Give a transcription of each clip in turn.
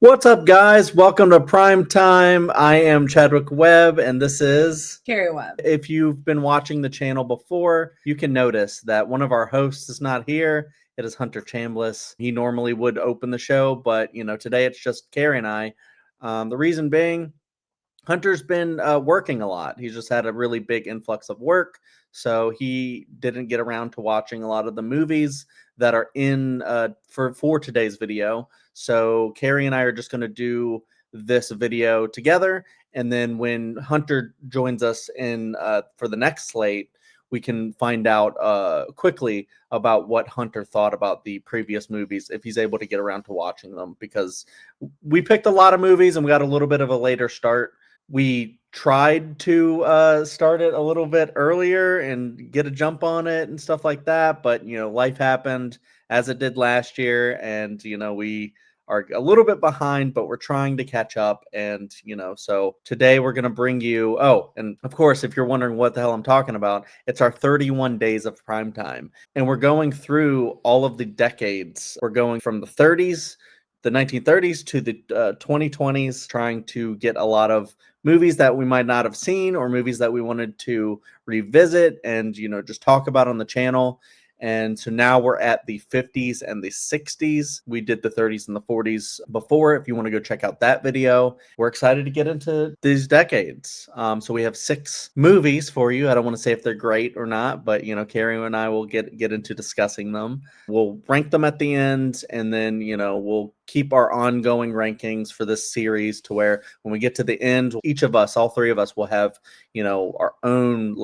What's up, guys? Welcome to Primetime. I am Chadwick Webb, and this is Carrie Webb. If you've been watching the channel before, you can notice that one of our hosts is not here. It is Hunter Chambliss. He normally would open the show, but today it's just Carrie and I. The reason being, Hunter's been working a lot. He's just had a really big influx of work, so he didn't get around to watching a lot of the movies that are in for today's video. So Carrie and I are just going to do this video together, and then when Hunter joins us in for the next slate, we can find out quickly about what Hunter thought about the previous movies if he's able to get around to watching them, because we picked a lot of movies and we got a little bit of a later start. We tried to start it a little bit earlier and get a jump on it and stuff like that, but life happened as it did last year, and we are a little bit behind, but we're trying to catch up. And so today we're going to bring you, and of course, if you're wondering what the hell I'm talking about, it's our 31 days of primetime, and we're going through all of the decades. We're going from the 30s, the 1930s to the 2020s, trying to get a lot of movies that we might not have seen, or movies that we wanted to revisit and just talk about on the channel. And so now we're at the 50s and the 60s. We did the 30s and the 40s before. If you want to go check out that video, we're excited to get into these decades. So we have 6 movies for you. I don't want to say if they're great or not, but Carrie and I will get into discussing them. We'll rank them at the end, and then we'll keep our ongoing rankings for this series to where when we get to the end, each of us, all 3 of us, will have our own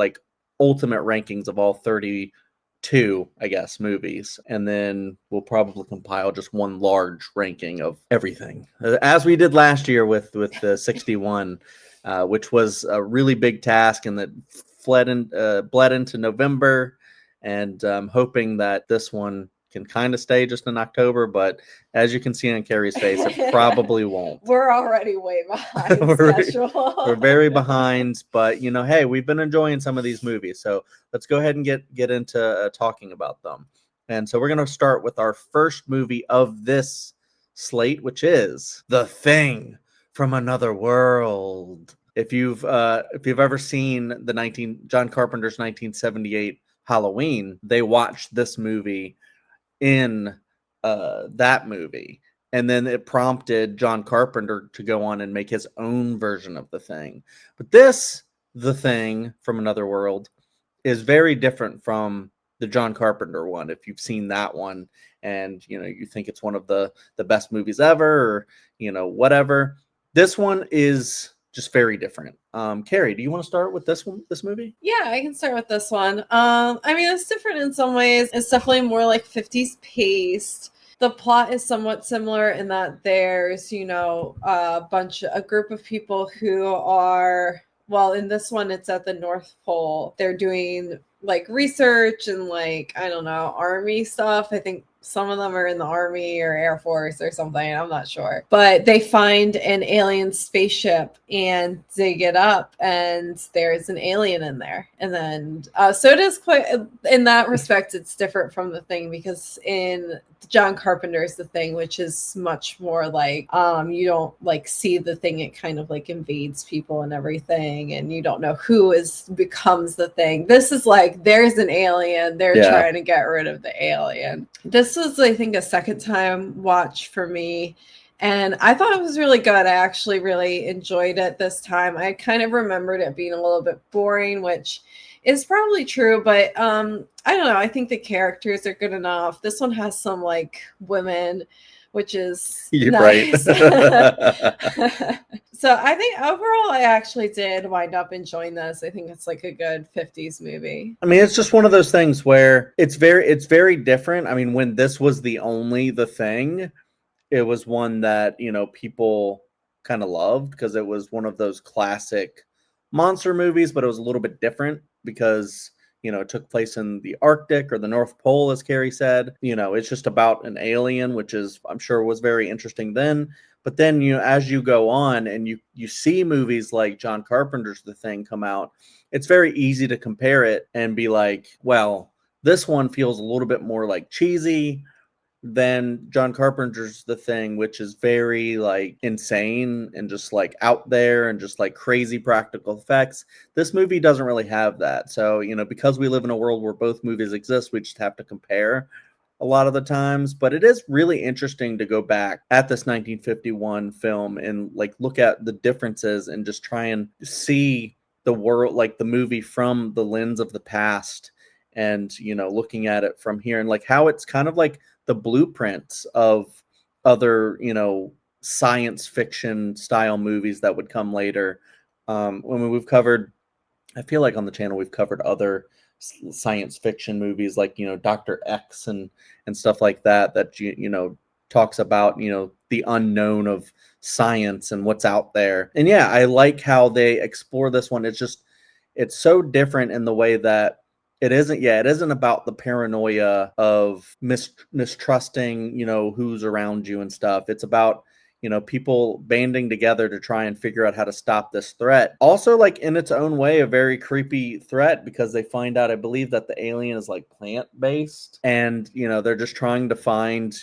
ultimate rankings of all 32, I guess, movies, and then we'll probably compile just one large ranking of everything, as we did last year with the 61, which was a really big task, and that bled into November, and I'm hoping that this one can kind of stay just in October, but as you can see on Carrie's face, it probably won't. We're already way behind schedule. We're very behind, but hey, we've been enjoying some of these movies, so let's go ahead and get into talking about them. And so we're going to start with our first movie of this slate, which is The Thing from Another World. If you've ever seen the John Carpenter's 1978 Halloween, they watched this movie in that movie, and then it prompted John Carpenter to go on and make his own version of The Thing. But this, The Thing from Another World, is very different from the John Carpenter one. If you've seen that one and you think it's one of the best movies ever, or whatever, this one is just very different. Carrie, do you want to start with this movie? Yeah, I can start with this one. I mean, it's different in some ways. It's definitely more like 50s paced. The plot is somewhat similar in that there's, a group of people who are, well, in this one, it's at the North Pole. They're doing research and I don't know, army stuff. I think some of them are in the Army or Air Force or something. I'm not sure. But they find an alien spaceship and they get up and there's an alien in there. And then, so it is quite, in that respect, it's different from The Thing, because in John Carpenter's The Thing, which is much more you don't see the thing. It kind of invades people and everything, and you don't know who becomes the thing. This is there's an alien. They're trying to get rid of the alien. This was, I think, a second time watch for me, and I thought it was really good. I actually really enjoyed it this time. I kind of remembered it being a little bit boring, which is probably true, but I don't know. I think the characters are good enough. This one has some women, which is nice. Right. So I think overall, I actually did wind up enjoying this. I think it's a good 50s movie. I mean, it's just one of those things where it's very different. I mean, when this was the only The Thing, it was one that, people kind of loved because it was one of those classic monster movies, but it was a little bit different because, it took place in the Arctic or the North Pole, as Carrie said. It's just about an alien, which is, I'm sure, was very interesting then. But then, as you go on and you see movies like John Carpenter's The Thing come out, it's very easy to compare it and be like, well, this one feels a little bit more cheesy, than John Carpenter's The Thing, which is very like insane and just like out there and just like crazy practical effects. This movie doesn't really have that. So, because we live in a world where both movies exist, we just have to compare a lot of the times. But it is really interesting to go back at this 1951 film and like look at the differences and just try and see the world, like the movie, from the lens of the past, and looking at it from here, and like how it's kind of like the blueprints of other science fiction style movies that would come later. When we've covered, I feel like on the channel we've covered other science fiction movies like Dr. X and stuff like that, that talks about the unknown of science and what's out there. And yeah, I like how they explore this one. It's so different in the way that it isn't about the paranoia of mistrusting who's around you and stuff. It's about people banding together to try and figure out how to stop this threat. Also, like in its own way, a very creepy threat, because they find out, I believe, that the alien is like plant based, and they're just trying to find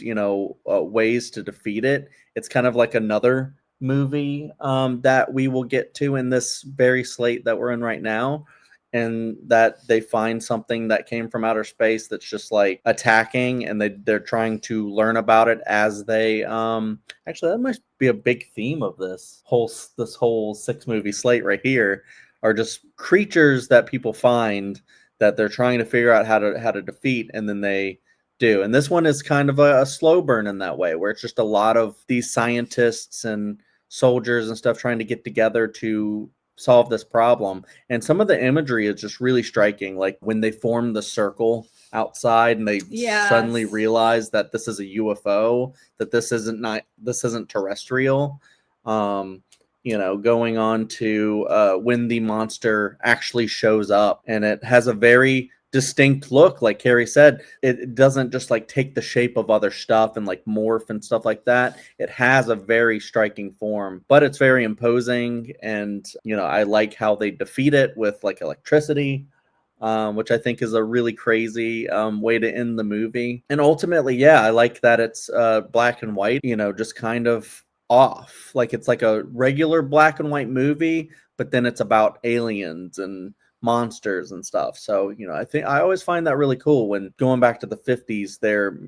ways to defeat it. It's kind of like another movie that we will get to in this very slate that we're in right now, and that they find something that came from outer space that's just like attacking, and they're trying to learn about it as they actually, that must be a big theme of this whole 6-movie slate right here, are just creatures that people find that they're trying to figure out how to defeat, and then they do. And this one is kind of a slow burn in that way, where it's just a lot of these scientists and soldiers and stuff trying to get together to solve this problem. And some of the imagery is just really striking, like when they form the circle outside and they suddenly realize that this is a UFO, that this isn't terrestrial. Going on to when the monster actually shows up, and it has a very distinct look. Like Carrie said, it doesn't just like take the shape of other stuff and like morph and stuff like that. It has a very striking form, but it's very imposing. And I like how they defeat it with like electricity, which I think is a really crazy way to end the movie. And ultimately, yeah, I like that it's black and white, just kind of off. Like it's like a regular black and white movie, but then it's about aliens and monsters and stuff. So, I think I always find that really cool when going back to the 50s, they're,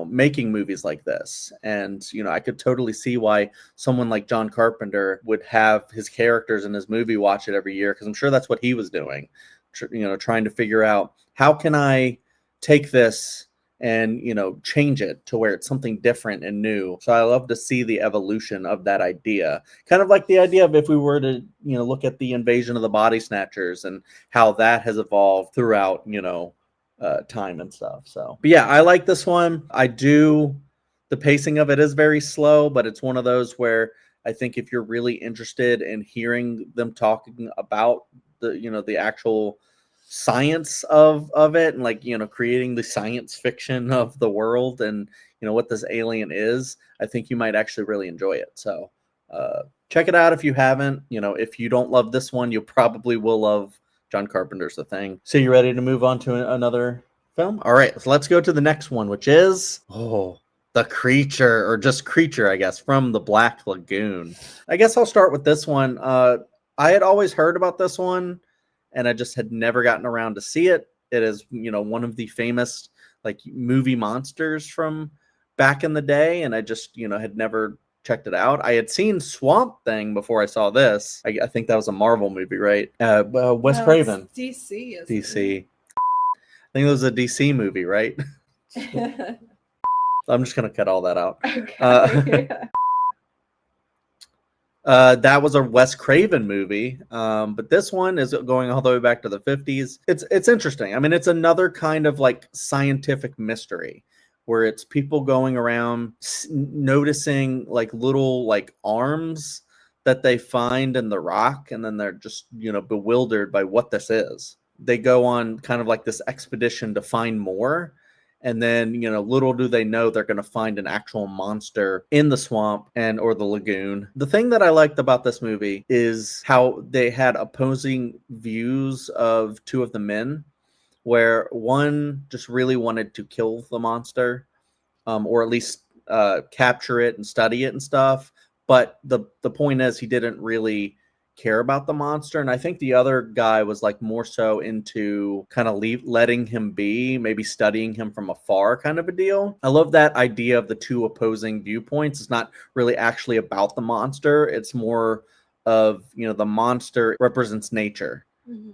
making movies like this. And, I could totally see why someone like John Carpenter would have his characters in his movie watch it every year, because I'm sure that's what he was doing, trying to figure out, how can I take this and change it to where it's something different and new. So I love to see the evolution of that idea, kind of like the idea of if we were to look at the invasion of the body snatchers and how that has evolved throughout time and stuff. So, but yeah, I like this one. The pacing of it is very slow, but it's one of those where I think if you're really interested in hearing them talking about the actual science of it, and like creating the science fiction of the world, and what this alien is, I think you might actually really enjoy it. So check it out if you haven't. If you don't love this one, you probably will love John Carpenter's The Thing. So you ready to move on to another film? All right, so let's go to the next one, which is The Creature, or just Creature, I guess, from the Black Lagoon. I guess I'll start with this one. I had always heard about this one, and I just had never gotten around to see it. It is, one of the famous like movie monsters from back in the day, and I just, had never checked it out. I had seen Swamp Thing before I saw this. I think that was a Marvel movie, right? Wes Craven. DC. DC. I think it was a DC movie, right? I'm just gonna cut all that out. Okay. That was a Wes Craven movie, but this one is going all the way back to the 50s. It's interesting. I mean, it's another kind of like scientific mystery, where it's people going around noticing like little like arms that they find in the rock, and then they're just bewildered by what this is. They go on kind of like this expedition to find more. And then, little do they know they're going to find an actual monster in the swamp or the lagoon. The thing that I liked about this movie is how they had opposing views of two of the men, where one just really wanted to kill the monster, or at least capture it and study it and stuff. But the point is, he didn't really care about the monster, and I think the other guy was like more so into kind of letting him be, maybe studying him from afar, kind of a deal. I love that idea of the two opposing viewpoints. It's not really actually about the monster, it's more of, you know, the monster represents nature.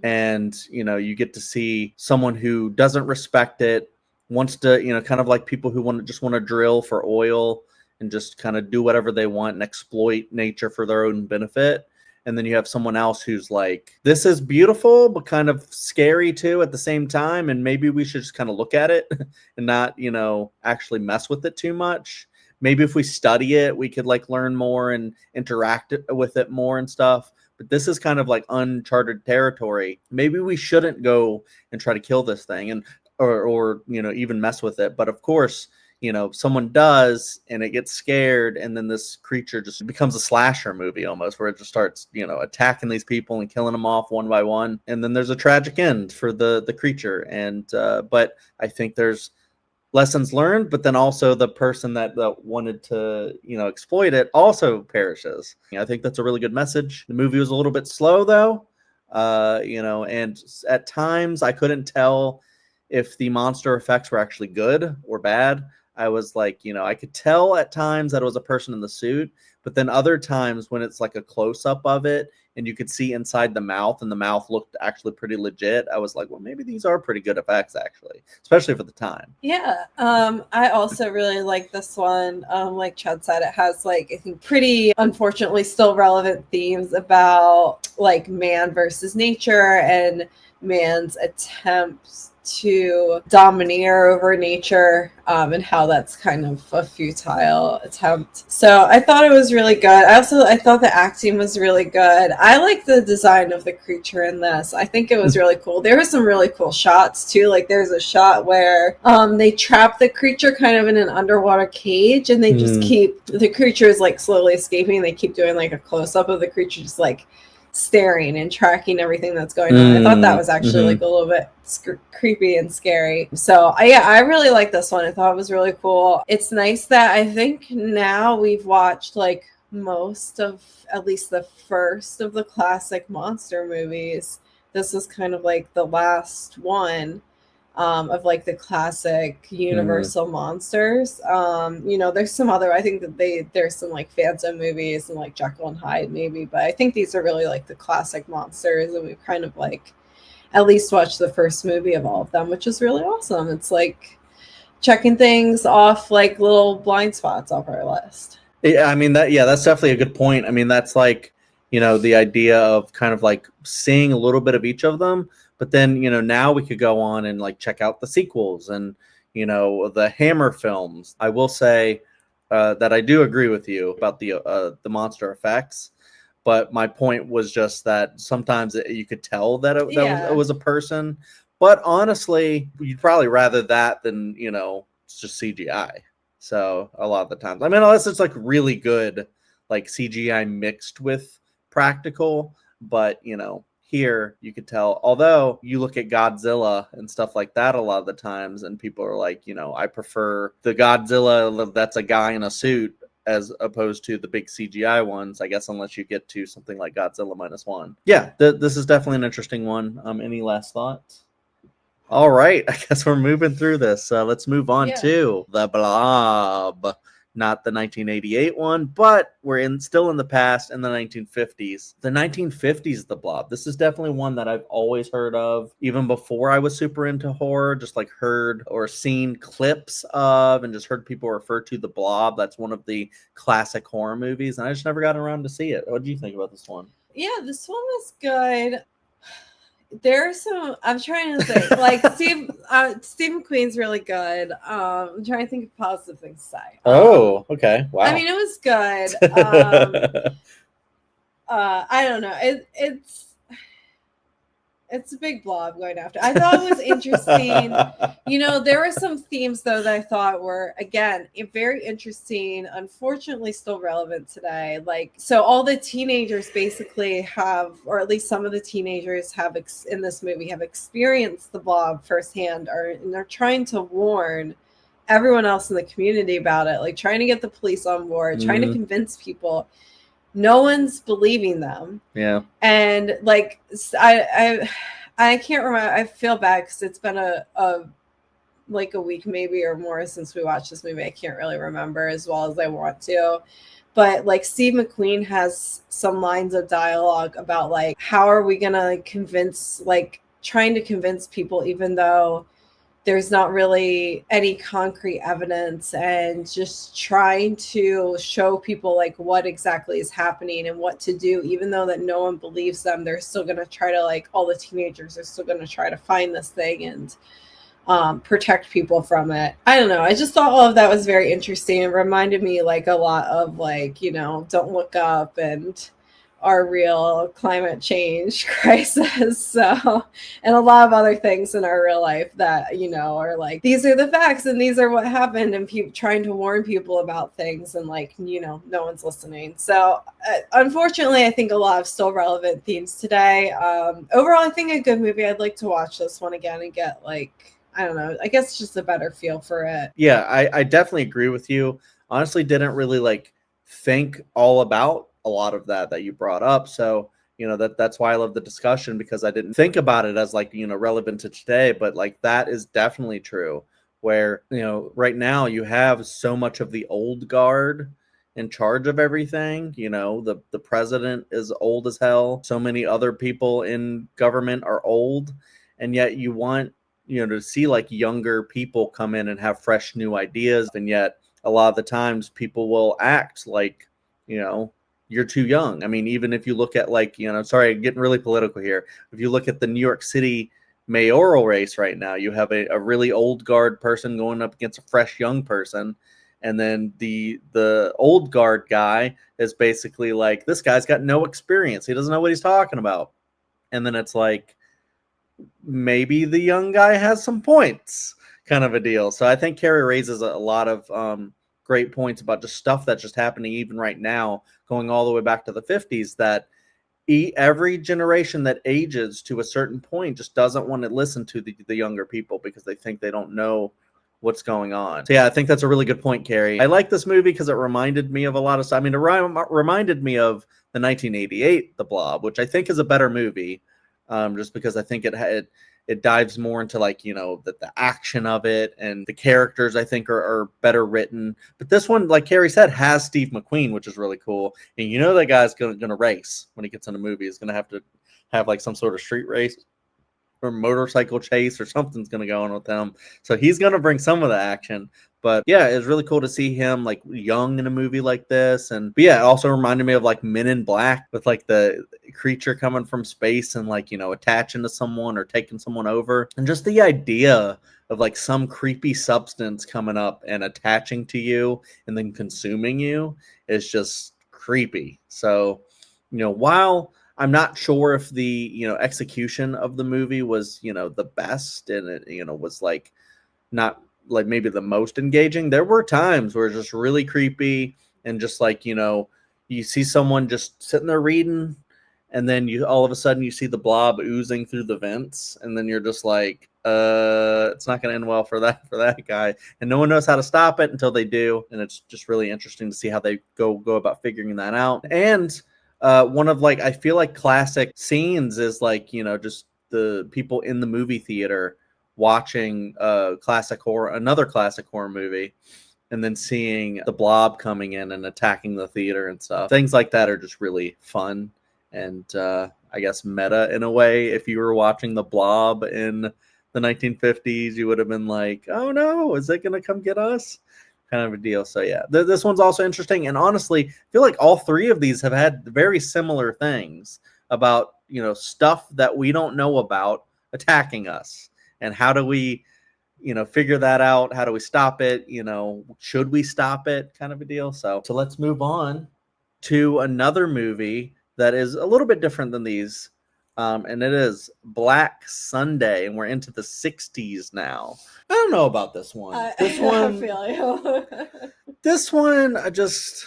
And, you know, you get to see someone who doesn't respect it, wants to, you know, kind of like people who want to drill for oil and just kind of do whatever they want and exploit nature for their own benefit. And then you have someone else who's like, this is beautiful, but kind of scary too at the same time. And maybe we should just kind of look at it and not, you know, actually mess with it too much. Maybe if we study it, we could like learn more and interact with it more and stuff. But this is kind of like uncharted territory. Maybe we shouldn't go and try to kill this thing and or you know, even mess with it. But of course, you know, someone does and it gets scared, and then this creature just becomes a slasher movie almost, where it just starts, you know, attacking these people and killing them off one by one. And then there's a tragic end for the creature. And but I think there's lessons learned, but then also the person that wanted to, you know, exploit it also perishes. I think that's a really good message. The movie was a little bit slow though, you know, and at times I couldn't tell if the monster effects were actually good or bad. I was like, you know, I could tell at times that it was a person in the suit, but then other times when it's like a close up of it and you could see inside the mouth and the mouth looked actually pretty legit, I was like, well, maybe these are pretty good effects actually, especially for the time. Yeah. I also really like this one. Like Chad said, it has like, I think, pretty unfortunately still relevant themes about like man versus nature and man's attempts to domineer over nature, and how that's kind of a futile attempt. So I thought it was really good. I thought the acting was really good. I like the design of the creature in this. I think it was really cool. There were some really cool shots too. Like there's a shot where they trap the creature kind of in an underwater cage, and they just keep, the creature is like slowly escaping. They keep doing like a close up of the creature just like staring and tracking everything that's going on. I thought that was actually like a little bit creepy and scary. So I really like this one. I thought it was really cool. It's nice that I think now we've watched like most of, at least the first of the classic monster movies. This was kind of like the last one of like the classic Universal monsters. You know, there's some other, I think that there's some like Phantom movies and like Jekyll and Hyde maybe, but I think these are really like the classic monsters, and we've kind of like at least watched the first movie of all of them, which is really awesome. It's like checking things off like little blind spots off our list. Yeah, I mean that's definitely a good point. I mean, that's like, you know, the idea of kind of like seeing a little bit of each of them, but then, you know, now we could go on and like check out the sequels and, you know, the Hammer films. I will say that I do agree with you about the monster effects, but my point was just that sometimes you could tell that it was a person. But honestly, you'd probably rather that than, you know, it's just CGI. So a lot of the times, I mean, unless it's like really good, like CGI mixed with practical, but you know, here you could tell. Although you look at Godzilla and stuff like that a lot of the times, and people are like, you know, I prefer the Godzilla that's a guy in a suit as opposed to the big CGI ones, I guess, unless you get to something like Godzilla -1. Yeah, this is definitely an interesting one. Any last thoughts? All right, I guess we're moving through this. Let's move on to the Blob. Not the 1988 one, but we're still in the past, in the 1950s. The 1950s, The Blob. This is definitely one that I've always heard of, even before I was super into horror, just like heard or seen clips of and just heard people refer to The Blob. That's one of the classic horror movies, and I just never got around to see it. What do you think about this one? Yeah, this one was good. There's some, I'm trying to think, like Steve McQueen's really good. I'm trying to think of positive things to say. Okay. Wow. I mean, it was good. I don't know. It's a big blob going after. I thought it was interesting. You know, there were some themes though that I thought were, again, very interesting. Unfortunately, still relevant today. Like, so all the teenagers basically have, or at least some of the teenagers have in this movie have experienced the blob firsthand, and they're trying to warn everyone else in the community about it, like trying to get the police on board, trying to convince people. No one's believing them. Yeah. And like I can't remember. I feel bad because it's been a like a week maybe or more since we watched this movie. I can't really remember as well as I want to. But like Steve McQueen has some lines of dialogue about like, how are we gonna like convince, like trying to convince people even though there's not really any concrete evidence, and just trying to show people like what exactly is happening and what to do, even though that no one believes them. They're still going to try to, like, all the teenagers are still going to try to find this thing and protect people from it. I don't know. I just thought all of that was very interesting. It reminded me like a lot of like, you know, Don't Look Up and our real climate change crisis. So, and a lot of other things in our real life that, you know, are like, these are the facts and these are what happened, and trying to warn people about things, and like, you know, no one's listening. So unfortunately, I think a lot of still relevant themes today. Overall, I think a good movie. I'd like to watch this one again and get like, I don't know, I guess just a better feel for it. Yeah, I definitely agree with you. Honestly, didn't really like think all about a lot of that you brought up. So, you know, that's why I love the discussion, because I didn't think about it as like, you know, relevant to today, but like that is definitely true, where, you know, right now you have so much of the old guard in charge of everything. You know, the president is old as hell. So many other people in government are old, and yet you want, you know, to see like younger people come in and have fresh new ideas. And yet a lot of the times people will act like, you know, you're too young. I mean, even if you look at like, you know, sorry, getting really political here. If you look at the New York City mayoral race right now, you have a really old guard person going up against a fresh young person. And then the old guard guy is basically like, this guy's got no experience. He doesn't know what he's talking about. And then it's like, maybe the young guy has some points, kind of a deal. So I think Carrie raises a lot of great points about just stuff that's just happening even right now, going all the way back to the 50s, that every generation that ages to a certain point just doesn't want to listen to the younger people because they think they don't know what's going on. So yeah, I think that's a really good point, Carrie. I like this movie because it reminded me of a lot of stuff. I mean, it reminded me of the 1988 The Blob, which I think is a better movie, just because I think it dives more into like, you know, the action of it, and the characters I think are better written. But this one, like Carrie said, has Steve McQueen, which is really cool. And you know that guy's gonna race when he gets in a movie. He's gonna have to have like some sort of street race or motorcycle chase or something's going to go on with him. So he's going to bring some of the action. But yeah, it's really cool to see him like young in a movie like this. And but yeah, it also reminded me of like Men in Black, with like the creature coming from space and like, you know, attaching to someone or taking someone over. And just the idea of like some creepy substance coming up and attaching to you and then consuming you is just creepy. So, you know, while I'm not sure if the, you know, execution of the movie was, you know, the best, and it, you know, was like not like maybe the most engaging, there were times where it's just really creepy, and just like, you know, you see someone just sitting there reading, and then you all of a sudden you see the blob oozing through the vents, and then you're just like, it's not going to end well for that guy, and no one knows how to stop it until they do. And it's just really interesting to see how they go about figuring that out. And one of like, I feel like classic scenes is like, you know, just the people in the movie theater watching another classic horror movie, and then seeing the blob coming in and attacking the theater and stuff. Things like that are just really fun, and I guess meta in a way. If you were watching the blob in the 1950s, you would have been like, oh no, is it gonna come get us? Kind of a deal. So yeah, this one's also interesting. And honestly, I feel like all three of these have had very similar things about, you know, stuff that we don't know about attacking us, and how do we, you know, figure that out? How do we stop it? You know, should we stop it? Kind of a deal. So let's move on to another movie that is a little bit different than these. And it is Black Sunday, and we're into the 60s now. I don't know about this one. This one, I feel you. this one, I just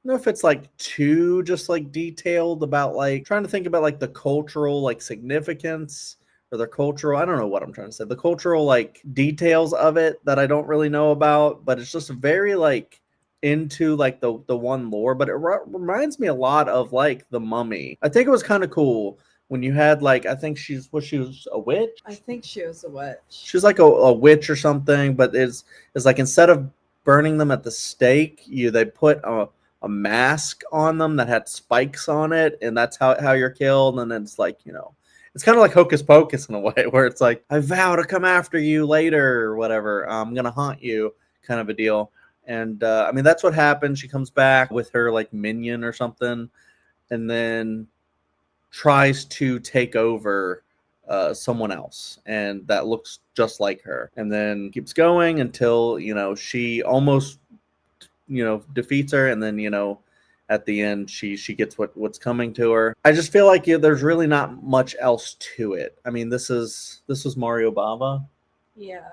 don't know if it's like too just like detailed about like trying to think about like the cultural like significance or the cultural, I don't know what I'm trying to say, the cultural like details of it that I don't really know about, but it's just very like into like the one lore, but it reminds me a lot of like The Mummy. I think it was kind of cool when you had like, I think she was a witch. I think she was a witch. She was like a witch or something, but it's like instead of burning them at the stake, they put a mask on them that had spikes on it, and that's how you're killed. And it's like, it's kind of like Hocus Pocus in a way, where it's like, I vow to come after you later or whatever. I'm gonna haunt you, kind of a deal. And I mean, that's what happened. She comes back with her like minion or something, and then tries to take over someone else, and that looks just like her. And then keeps going until she almost defeats her, and then at the end she gets what's coming to her. I just feel like there's really not much else to it. I mean, this was Mario Bava. Yeah.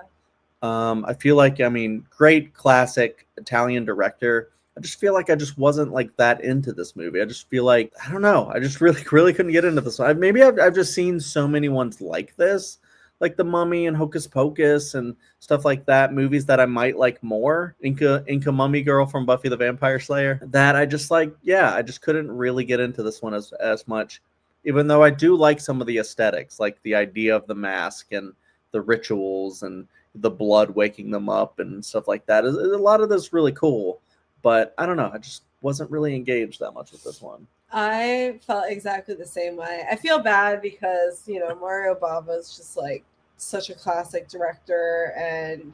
I feel like, I mean, great classic Italian director. I just feel like I just wasn't like that into this movie. I just feel like, I don't know, I just really couldn't get into this one. Maybe I've just seen so many ones like this, like The Mummy and Hocus Pocus and stuff like that, movies that I might like more. Inca Mummy Girl from Buffy the Vampire Slayer, that I just like, I just couldn't really get into this one as much, even though I do like some of the aesthetics, like the idea of the mask and the rituals and the blood waking them up and stuff like that. A lot of this really cool, but I don't know, I just wasn't really engaged that much with this one. I felt exactly the same way. I feel bad because Mario Bava is just like such a classic director and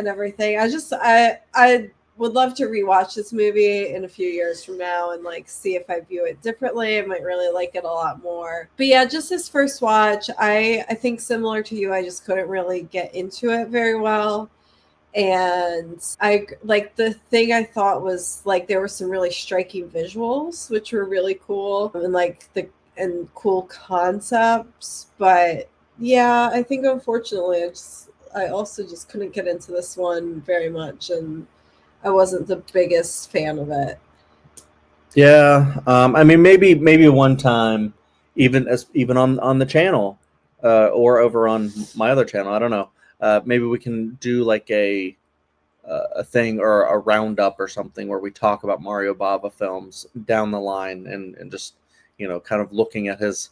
everything. I would love to rewatch this movie in a few years from now and like see if I view it differently. I might really like it a lot more. But yeah, just this first watch, I think similar to you, I just couldn't really get into it very well. And I like, the thing I thought was like there were some really striking visuals, which were really cool, and like and cool concepts. But yeah, I think unfortunately I also just couldn't get into this one very much, and I wasn't the biggest fan of it. Yeah, I mean, maybe one time, even on the channel, or over on my other channel. I don't know. Maybe we can do like a thing or a roundup or something where we talk about Mario Bava films down the line, and just kind of looking at his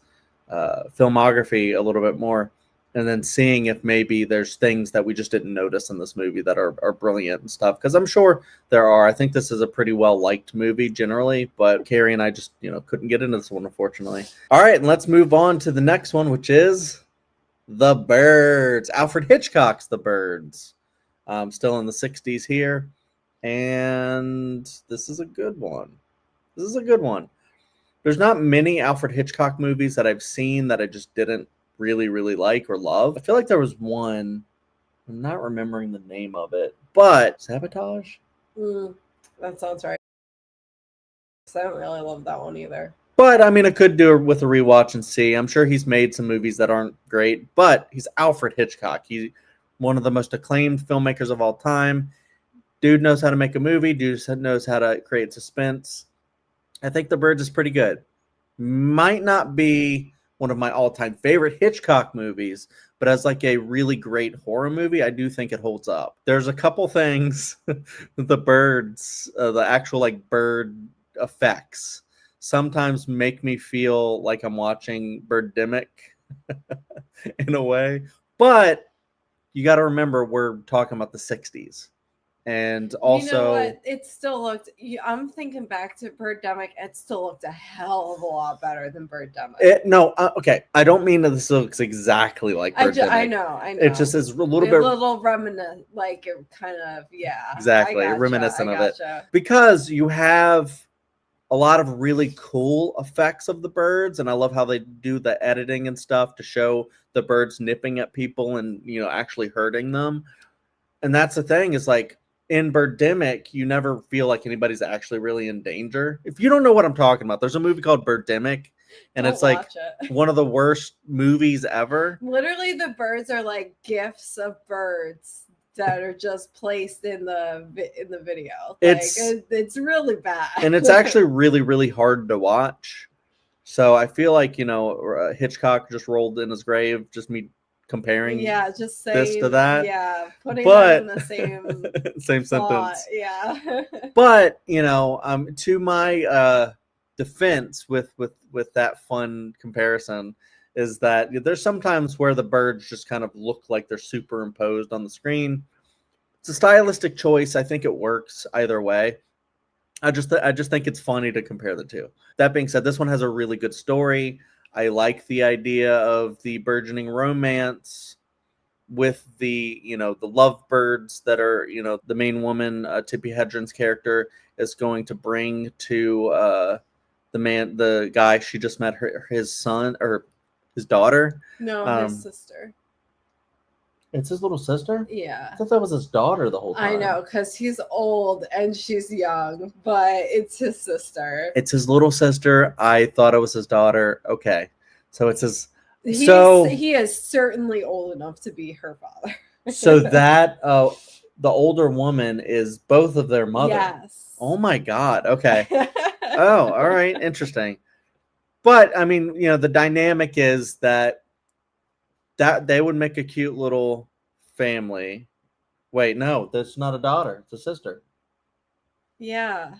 filmography a little bit more, and then seeing if maybe there's things that we just didn't notice in this movie that are brilliant and stuff, because I'm sure there are. I think this is a pretty well liked movie generally, but Carrie and I just couldn't get into this one, unfortunately. All right, and let's move on to the next one, which is The Birds. Alfred Hitchcock's The Birds. Still in the 60s here, and this is a good one. There's not many Alfred Hitchcock movies that I've seen that I just didn't really like or love. I feel like there was one, I'm not remembering the name of it, but Sabotage? That sounds right. I don't really love that one either. But I mean, I could do it with a rewatch and see. I'm sure he's made some movies that aren't great, but he's Alfred Hitchcock. He's one of the most acclaimed filmmakers of all time. Dude knows how to make a movie. Dude knows how to create suspense. I think The Birds is pretty good. Might not be one of my all-time favorite Hitchcock movies, but as like a really great horror movie, I do think it holds up. There's a couple things, the birds, the actual like bird effects, sometimes make me feel like I'm watching Birdemic in a way. But you got to remember, we're talking about the 60s. And also, what? It still looked. I'm thinking back to Birdemic. It still looked a hell of a lot better than Birdemic. Okay. I don't mean that this looks exactly like Birdemic. I know. It just is a little reminiscent, like it kind of, yeah. Exactly, reminiscent of it. Because you have a lot of really cool effects of the birds, and I love how they do the editing and stuff to show the birds nipping at people and actually hurting them. And that's the thing, is like, in Birdemic, you never feel like anybody's actually really in danger. If you don't know what I'm talking about, there's a movie called Birdemic, and it's like one of the worst movies ever. Literally, the birds are like gifs of birds that are just placed in the video. It's really bad, and it's actually really hard to watch. So I feel like, Hitchcock just rolled in his grave, just me comparing Yeah, just this to saying, that. yeah, putting them in But the same same thought. sentence. Yeah. But, to my defense with that fun comparison is that there's sometimes where the birds just kind of look like they're superimposed on the screen. It's a stylistic choice. I think it works either way. I just think it's funny to compare the two. That being said, this one has a really good story. I like the idea of the burgeoning romance with the lovebirds that are, the main woman, Tippi Hedren's character is going to bring to the guy she just met, his son or his daughter. No, his sister. It's his little sister? Yeah. I thought that was his daughter the whole time. I know, because he's old and she's young, but it's his sister. It's his little sister. I thought it was his daughter. Okay. So it's his. He is certainly old enough to be her father. So that the older woman is both of their mother. Yes. Oh my God. Okay. Oh, all right. Interesting. But I mean, the dynamic is that they would make a cute little family. Wait, no, that's not a daughter. It's a sister. Yeah.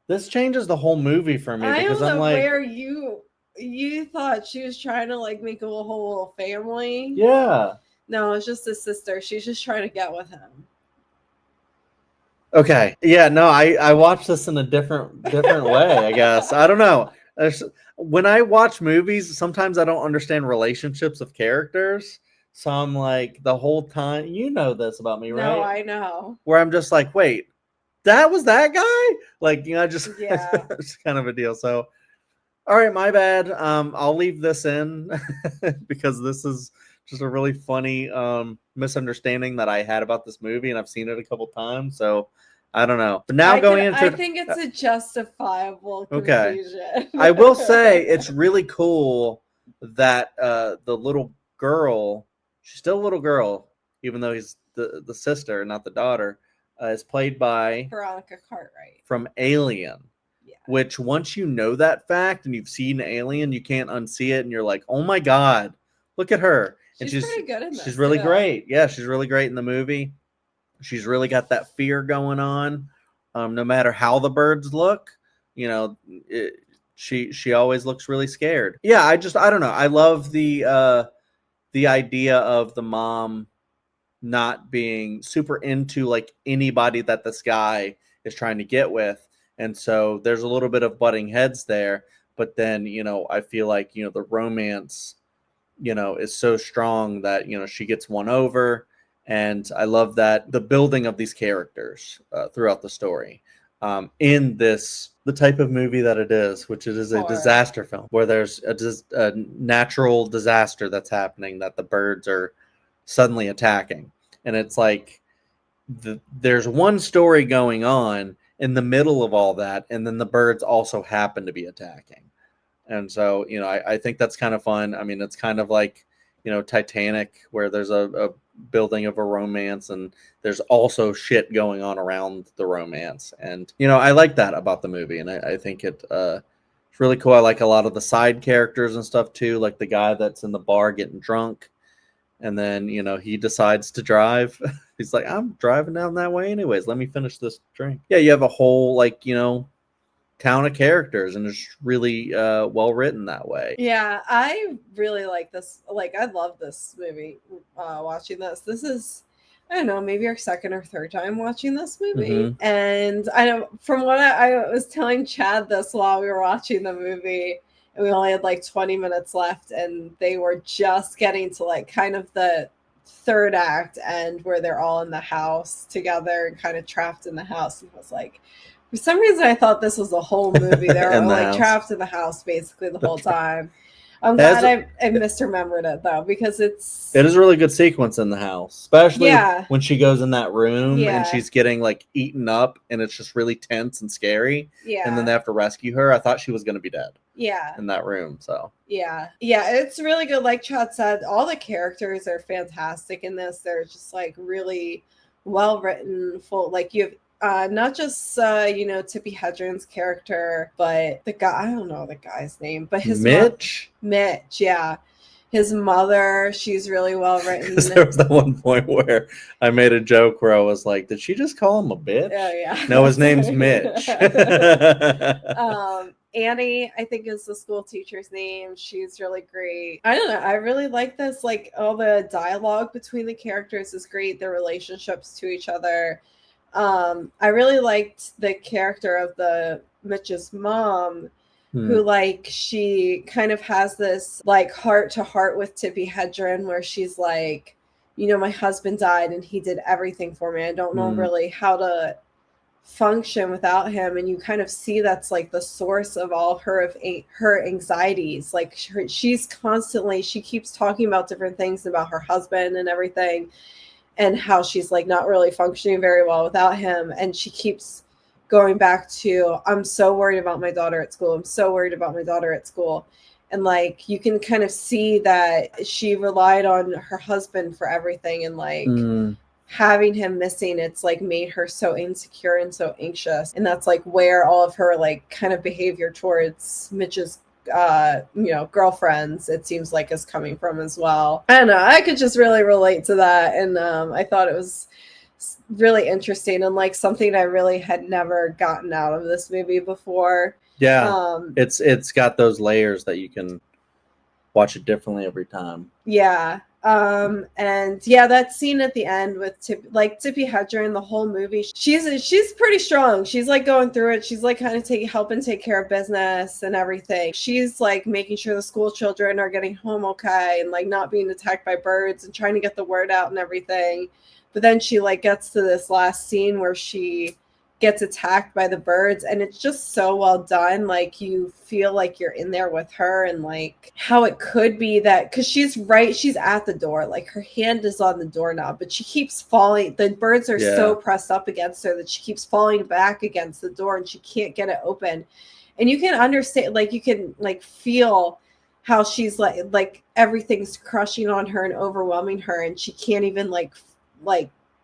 This changes the whole movie for me because I don't I'm know like, where you thought she was trying to like make a whole little family. yeah. No, it's just his sister. She's just trying to get with him. Okay. Yeah, no, I watched this in a different way, I guess. I don't know. When I watch movies, sometimes I don't understand relationships of characters. So I'm like the whole time, you know this about me, right? No, I know. Where I'm just like, wait, that was that guy? Like, just Yeah. it's kind of a deal. So all right, my bad. I'll leave this in because this is just a really funny misunderstanding that I had about this movie, and I've seen it a couple times. So I don't know. But now I think it's a justifiable conclusion. I will say it's really cool that the little girl, she's still a little girl, even though he's the sister, not the daughter, is played by Veronica Cartwright from Alien. Yeah. Which once you know that fact and you've seen Alien, you can't unsee it, and you're like, oh my God, look at her. And she's pretty good in this. She's really great. Yeah, she's really great in the movie. She's really got that fear going on. No matter how the birds look, she always looks really scared. Yeah, I don't know. I love the idea of the mom not being super into like anybody that this guy is trying to get with. And so there's a little bit of butting heads there, but then, I feel like, the romance, is so strong that, she gets won over. And I love that the building of these characters throughout the story in the type of movie that it is, which it is a disaster film where there's a natural disaster that's happening that the birds are suddenly attacking. And it's like there's one story going on in the middle of all that, and then the birds also happen to be attacking. And so, I think that's kind of fun. I mean, it's kind of like, Titanic, where there's a building of a romance, and there's also shit going on around the romance. And, I like that about the movie, and I think it's really cool. I like a lot of the side characters and stuff, too, like the guy that's in the bar getting drunk. And then, he decides to drive. He's like, I'm driving down that way anyways. Let me finish this drink. Yeah, you have a whole, town of characters, and it's really well written that way. Yeah, I really like this. Like, I love this movie. Watching this is, I don't know, maybe our second or third time watching this movie. Mm-hmm. And I know from what I was telling Chad this while we were watching the movie, and we only had like 20 minutes left, and they were just getting to like kind of the third act and where they're all in the house together and kind of trapped in the house. And I was like, for some reason, I thought this was the whole movie. They were like trapped in the house basically the whole time. I'm glad I misremembered it though, because it is a really good sequence in the house, especially when she goes in that room and she's getting like eaten up, and it's just really tense and scary. Yeah, and then they have to rescue her. I thought she was going to be dead. Yeah, in that room. So yeah, it's really good. Like Chad said, all the characters are fantastic in this. They're just like really well written. Full, like you have not just Tippi Hedren's character, but the guy, I don't know the guy's name, but his Mitch, yeah, his mother, she's really well written. Because there was that one point where I made a joke where I was like, did she just call him a bitch? Yeah. No, his name's Mitch. Annie, I think, is the school teacher's name. She's really great. I don't know. I really like this. Like, all the dialogue between the characters is great. Their relationships to each other. I really liked the character of Mitch's mom, who, like, she kind of has this, like, heart to heart with Tippi Hedren, where she's like, my husband died and he did everything for me. I don't know really how to function without him. And you kind of see that's like the source of all her anxieties. Like, she keeps talking about different things about her husband and everything, and how she's like not really functioning very well without him. And she keeps going back to, I'm so worried about my daughter at school. I'm so worried about my daughter at school. And like, you can kind of see that she relied on her husband for everything. And like, having him missing, it's like made her so insecure and so anxious. And that's like where all of her like kind of behavior towards Mitch's girlfriends, it seems like, is coming from as well. I don't know, I could just really relate to that. And I thought it was really interesting, and like something I really had never gotten out of this movie before. It's got those layers that you can watch it differently every time. And that scene at the end with Tippi Hedren, the whole movie, she's pretty strong. She's like going through it. She's like kind of helping take care of business and everything. She's like making sure the school children are getting home okay, and like not being attacked by birds, and trying to get the word out and everything. But then she like gets to this last scene where she gets attacked by the birds, and it's just so well done. Like, you feel like you're in there with her, and like how it could be that, because she's at the door, like her hand is on the doorknob, but she keeps falling. The birds are so pressed up against her that she keeps falling back against the door, and she can't get it open. And you can understand, like, you can like feel how she's like everything's crushing on her and overwhelming her, and she can't even like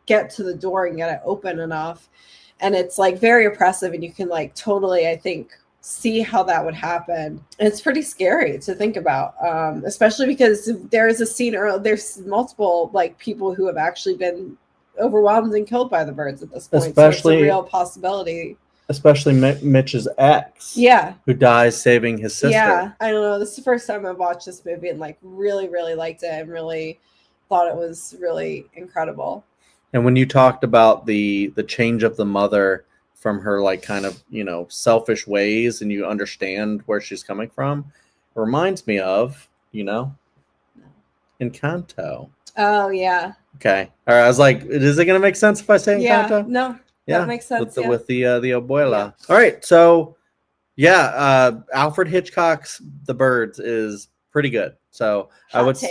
get to the door and get it open enough. And it's like very oppressive, and you can like totally, I think, see how that would happen. And it's pretty scary to think about, especially because there is a scene, or there's multiple like people who have actually been overwhelmed and killed by the birds at this point. Especially, so it's a real possibility. Especially Mitch's ex, who dies saving his sister. Yeah, I don't know. This is the first time I've watched this movie and like really, really liked it, and really thought it was really incredible. And when you talked about the change of the mother from her like kind of, selfish ways, and you understand where she's coming from, it reminds me of, Encanto. Oh, yeah. Okay. All right. I was like, is it going to make sense if I say Encanto? No. That makes sense. With the abuela. Yeah. All right. So, Alfred Hitchcock's The Birds is pretty good. So Hot what?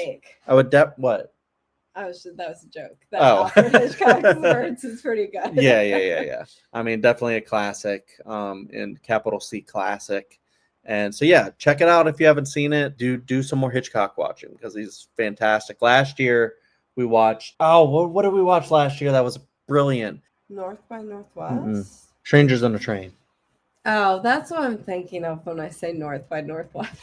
That was a joke. Alfred Hitchcock's Birds is pretty good. Yeah. I mean, definitely a classic, in capital C classic. And so, check it out if you haven't seen it. Do some more Hitchcock watching, because he's fantastic. Last year we watched. What did we watch last year? That was brilliant. North by Northwest. Strangers on a Train. Oh, that's what I'm thinking of when I say North by Northwest.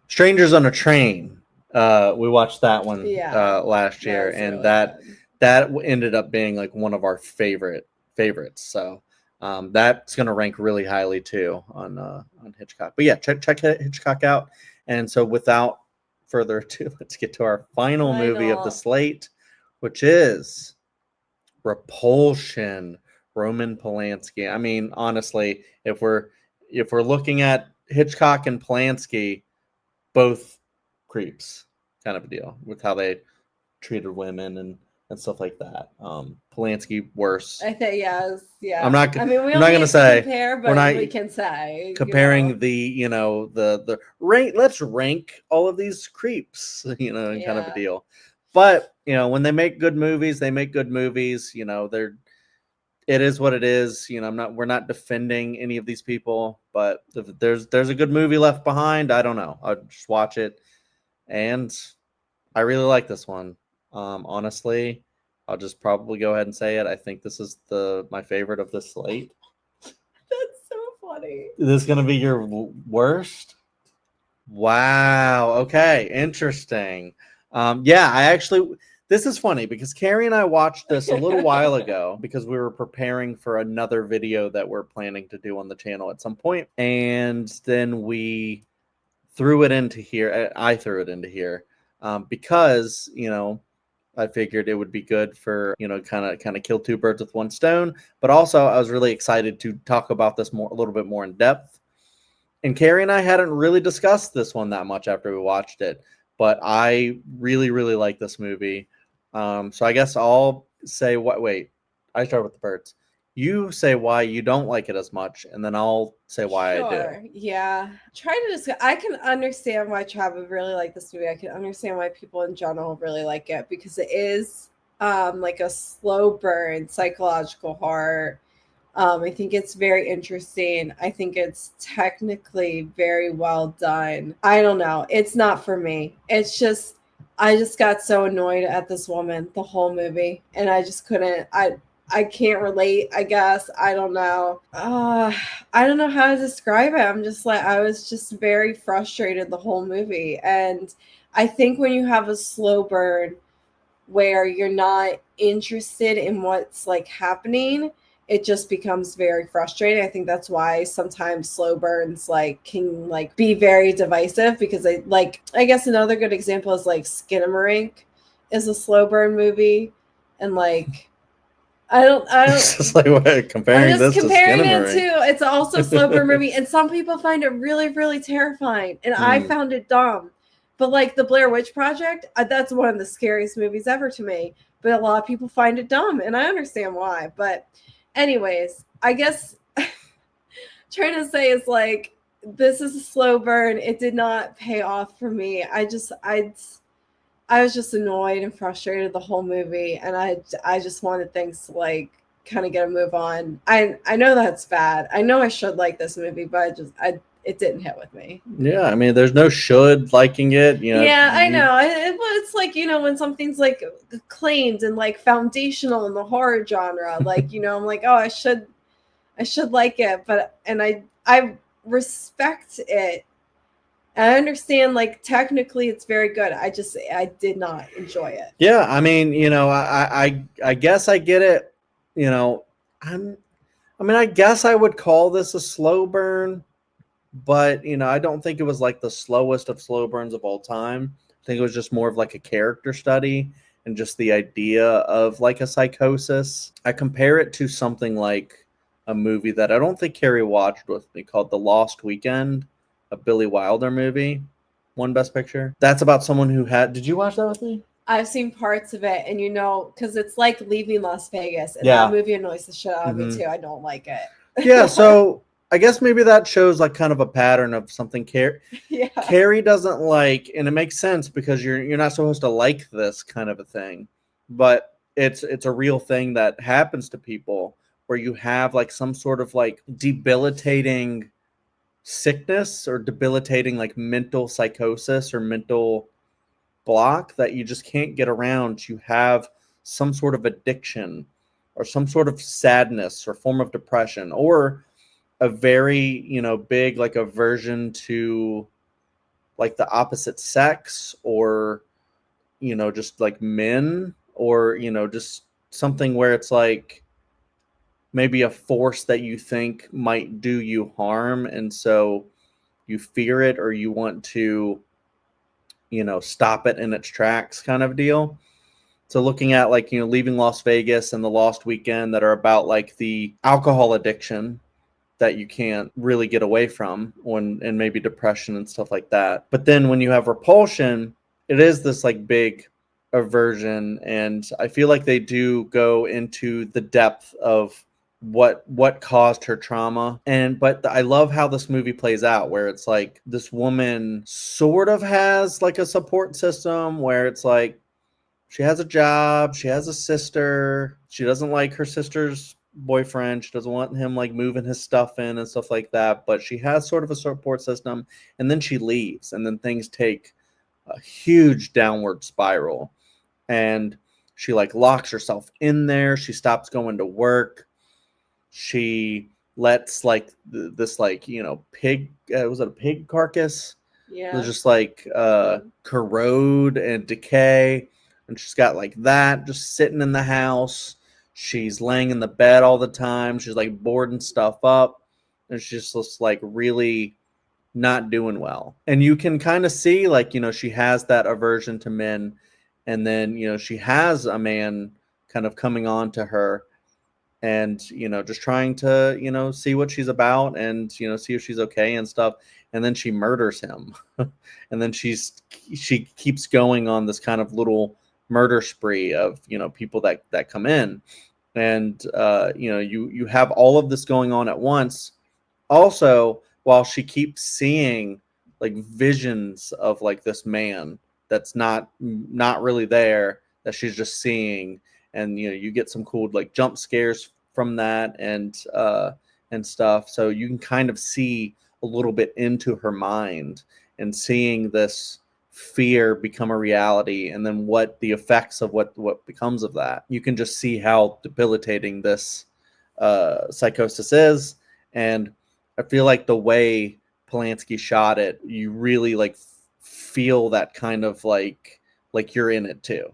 Strangers on a Train. We watched that one last year, and really that ended up being like one of our favorites. So that's going to rank really highly too on Hitchcock. But check Hitchcock out. And so without further ado, let's get to our final movie of the slate, which is Repulsion, Roman Polanski. I mean, honestly, if we're looking at Hitchcock and Polanski, both creeps kind of a deal with how they treated women and stuff like that. Polanski worse. I think yeah. I'm not going to say compare, but we can say comparing the rank. Let's rank all of these creeps, kind of a deal. But when they make good movies, it is what it is. We're not defending any of these people, but if there's a good movie left behind, I don't know. I'll just watch it. And I really like this one. Honestly, I'll just probably go ahead and say it. I think this is my favorite of the slate. That's so funny. Is this going to be your worst? Wow. Okay. Interesting. Yeah, this is funny because Carrie and I watched this a little while ago because we were preparing for another video that we're planning to do on the channel at some point. And then we threw it into here. I threw it into here because, I figured it would be good for, kind of kill two birds with one stone. But also I was really excited to talk about this a little bit more in depth. And Carrie and I hadn't really discussed this one that much after we watched it, but I really, really like this movie. So I guess I'll say I start with the birds. You say why you don't like it as much, and then I'll say why I do. Yeah. I can understand why Trav would really like this movie. I can understand why people in general really like it because it is like a slow burn psychological horror. I think it's very interesting. I think it's technically very well done. I don't know. It's not for me. I just got so annoyed at this woman the whole movie, and I just couldn't. I can't relate. I guess I don't know. I don't know how to describe it. I was just very frustrated the whole movie, and I think when you have a slow burn where you're not interested in what's like happening, it just becomes very frustrating. I think that's why sometimes slow burns can be very divisive because I guess another good example is like Skinamarink is a slow burn movie, and I don't It's just like comparing I'm just this comparing to it Skinamarink. to it's also a slow burn movie, and some people find it really, really terrifying, and I found it dumb. But like the Blair Witch Project, that's one of the scariest movies ever to me. But a lot of people find it dumb, and I understand why. But anyways, I guess trying to say is this is a slow burn. It did not pay off for me. I was just annoyed and frustrated the whole movie, and I just wanted things to kind of get a move on. I know that's bad. I know I should like this movie, but it didn't hit with me. Yeah, I mean, there's no should liking it. Yeah, I know. It's when something's acclaimed and foundational in the horror genre. I'm oh, I should like it, but I respect it. I understand technically it's very good. I did not enjoy it. Yeah, I mean, I guess I get it. I guess I would call this a slow burn, but I don't think it was the slowest of slow burns of all time. I think it was just more of a character study and just the idea of a psychosis. I compare it to something like a movie that I don't think Carrie watched with me called The Lost Weekend, a Billy Wilder movie, won Best Picture. That's about someone who did you watch that with me? I've seen parts of it, and because it's like Leaving Las Vegas, and that movie annoys the shit out of me too. I don't like it. Yeah, so I guess maybe that shows kind of a pattern of something Carrie doesn't like, and it makes sense because you're not supposed to like this kind of a thing, but it's a real thing that happens to people where you have some sort of debilitating sickness or debilitating mental psychosis or mental block that you just can't get around. You have some sort of addiction or some sort of sadness or form of depression or a very big aversion to the opposite sex or just men or just something where it's maybe a force that you think might do you harm, and so you fear it or you want to stop it in its tracks kind of deal. So looking at Leaving Las Vegas and The Lost Weekend that are about the alcohol addiction that you can't really get away from and maybe depression and stuff like that. But then when you have Repulsion, it is this big aversion, and I feel like they do go into the depth of what caused her trauma. But I love how this movie plays out where it's this woman sort of has a support system where it's she has a job, she has a sister, she doesn't like her sister's boyfriend, she doesn't want him moving his stuff in and stuff like that, but she has sort of a support system, and then she leaves, and then things take a huge downward spiral. And She like locks herself in there. She stops going to work. She lets like this like, you know, pig, was it a pig carcass? Yeah. Just like corrode and decay. And she's got like that just sitting in the house. She's laying in the bed all the time. She's like boarding stuff up. And she's just like really not doing well. And you can kind of see like, you know, she has that aversion to men. And then, you know, she has a man kind of coming on to her and, you know, just trying to, you know, see what she's about and, you know, see if she's okay and stuff. And then she murders him. And then she keeps going on this kind of little murder spree of, you know, people that come in. And, you know, you have all of this going on at once. Also, while she keeps seeing like visions of like this man that's not really there, that she's just seeing, and you know, you get some cool like jump scares from that and stuff. So you can kind of see a little bit into her mind and seeing this fear become a reality, and then what the effects of what becomes of that. You can just see how debilitating this psychosis is. And I feel like the way Polanski shot it, you really like feel that kind of like you're in it too.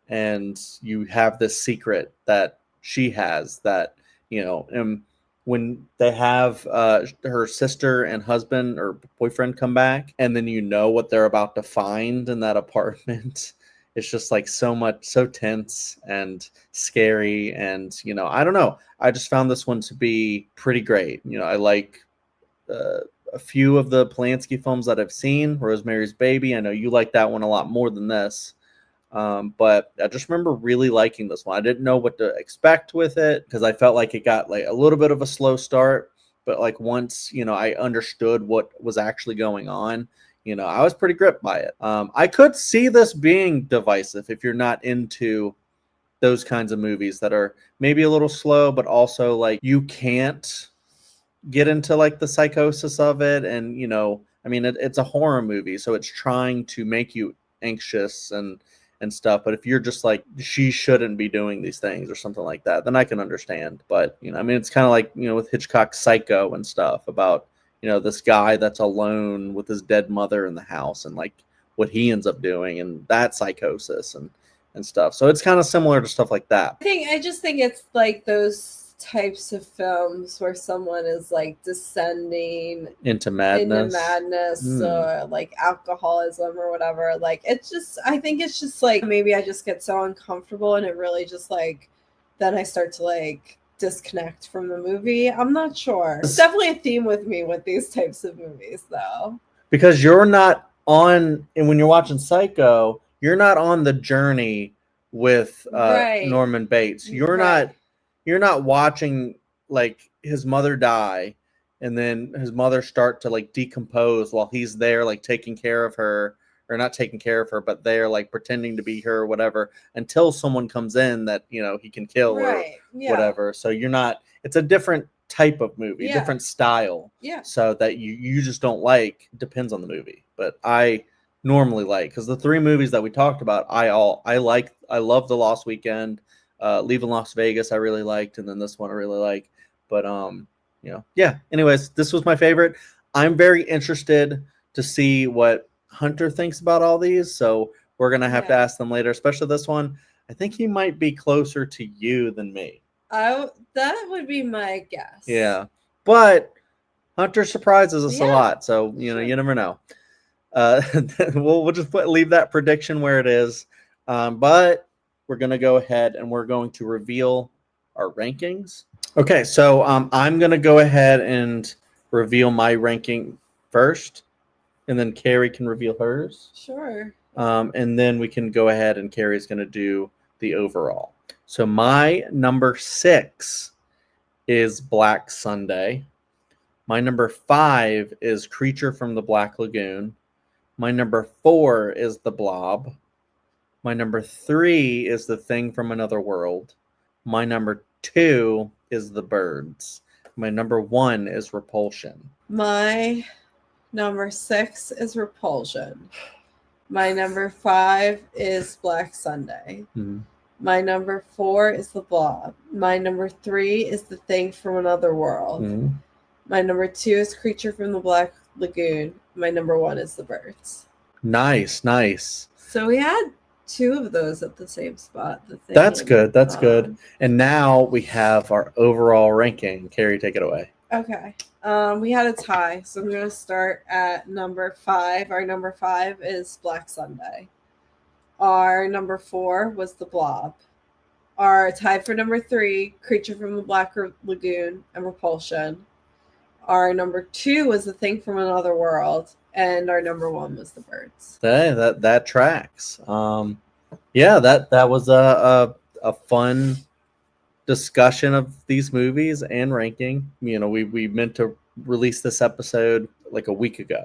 And you have this secret that she has that, you know, and when they have her sister and husband or boyfriend come back, and then you know what they're about to find in that apartment, it's just like so tense and scary. And, you know, I don't know. I just found this one to be pretty great. You know, I like a few of the Polanski films that I've seen. Rosemary's Baby, I know you like that one a lot more than this. But I just remember really liking this one. I didn't know what to expect with it because I felt like it got like a little bit of a slow start. But like once, you know, I understood what was actually going on, you know, I was pretty gripped by it. I could see this being divisive if you're not into those kinds of movies that are maybe a little slow, but also like you can't get into like the psychosis of it. And, you know, I mean, it's a horror movie, so it's trying to make you anxious and stuff. But if you're just like, she shouldn't be doing these things or something like that, then I can understand. But, you know, I mean, it's kind of like, you know, with Hitchcock's Psycho and stuff about, you know, this guy that's alone with his dead mother in the house and like what he ends up doing and that psychosis and stuff. So it's kind of similar to stuff like that. I just think it's like those types of films where someone is like descending into madness or like alcoholism or whatever. Like it's just, I think it's just like maybe I just get so uncomfortable and it really just like then I start to like disconnect from the movie. I'm not sure. It's definitely a theme with me with these types of movies though, because you're not on, and when you're watching Psycho, you're not on the journey with Norman Bates. You're not watching like his mother die and then his mother start to like decompose while he's there like taking care of her, or not taking care of her, but they're like pretending to be her or whatever until someone comes in that, you know, he can kill or whatever. So you're not, it's a different type of movie, different style. So that you just don't like, depends on the movie. But I normally like, because the three movies that we talked about, I love The Lost Weekend, Leaving Las Vegas I really liked, and then this one I really like. But you know, yeah, anyways, this was my favorite. I'm very interested to see what Hunter thinks about all these, so we're gonna have to ask them later, especially this one. I think he might be closer to you than me. That would be my guess. Yeah, but Hunter surprises us a lot, so you know, you never know. We'll just leave that prediction where it is. But we're going to go ahead and we're going to reveal our rankings. Okay, so I'm going to go ahead and reveal my ranking first, and then Carrie can reveal hers. Sure. And then we can go ahead and Carrie's going to do the overall. So my number 6 is Black Sunday. My number 5 is Creature from the Black Lagoon. My number 4 is The Blob. My number 3 is The Thing from Another World. My number 2 is The Birds. My number 1 is Repulsion. My number 6 is Repulsion. My number 5 is Black Sunday. Mm-hmm. My number 4 is the Blob. My number 3 is the Thing from Another World. Mhm. My number 2 is Creature from the Black Lagoon. My number 1 is The Birds. Nice. So we had 2 of those at the same spot. The Thing. That's and good. That's good. And now we have our overall ranking. Carrie, take it away. Okay. We had a tie, so I'm going to start at number 5. Our number 5 is Black Sunday. Our number 4 was The Blob. Our tie for number 3, Creature from the Black Lagoon and Repulsion. Our number 2 was The Thing from Another World, and our number 1 was The Birds. That tracks. Yeah, that was a fun discussion of these movies and ranking. You know, we meant to release this episode like a week ago,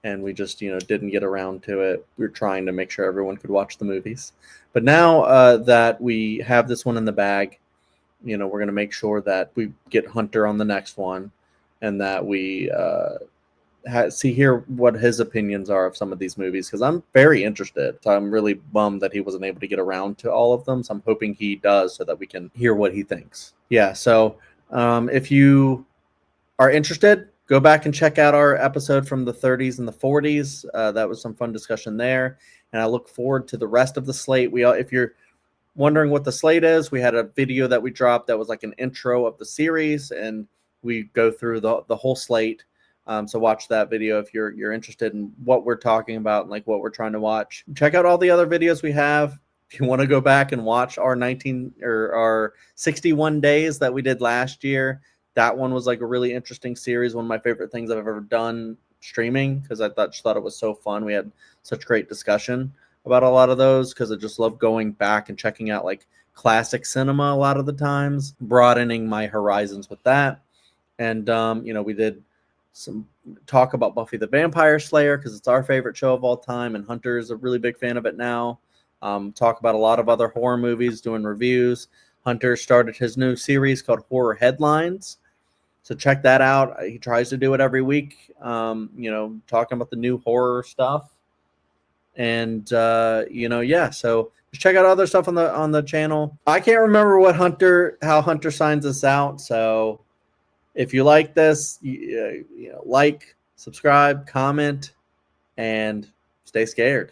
and we just didn't get around to it. We were trying to make sure everyone could watch the movies, but now that we have this one in the bag, we're going to make sure that we get Hunter on the next one, and that we hear what his opinions are of some of these movies, because I'm very interested. So I'm really bummed that he wasn't able to get around to all of them, so I'm hoping he does so that we can hear what he thinks. Yeah, so if you are interested, go back and check out our episode from the 30s and the 40s. That was some fun discussion there, and I look forward to the rest of the slate. If you're wondering what the slate is, we had a video that we dropped that was like an intro of the series, and we go through the whole slate. So watch that video if you're interested in what we're talking about and like what we're trying to watch. Check out all the other videos we have. If you want to go back and watch our 61 days that we did last year, that one was like a really interesting series. One of my favorite things I've ever done streaming, because I thought it was so fun. We had such great discussion about a lot of those, because I just love going back and checking out like classic cinema a lot of the times, broadening my horizons with that. And we did some talk about Buffy the Vampire Slayer, because it's our favorite show of all time, and Hunter is a really big fan of it now. Talk about a lot of other horror movies, doing reviews. Hunter started his new series called Horror Headlines, so check that out. He tries to do it every week, talking about the new horror stuff. And so just check out other stuff on the channel. I can't remember how Hunter signs us out, so if you like this, like, subscribe, comment, and stay scared.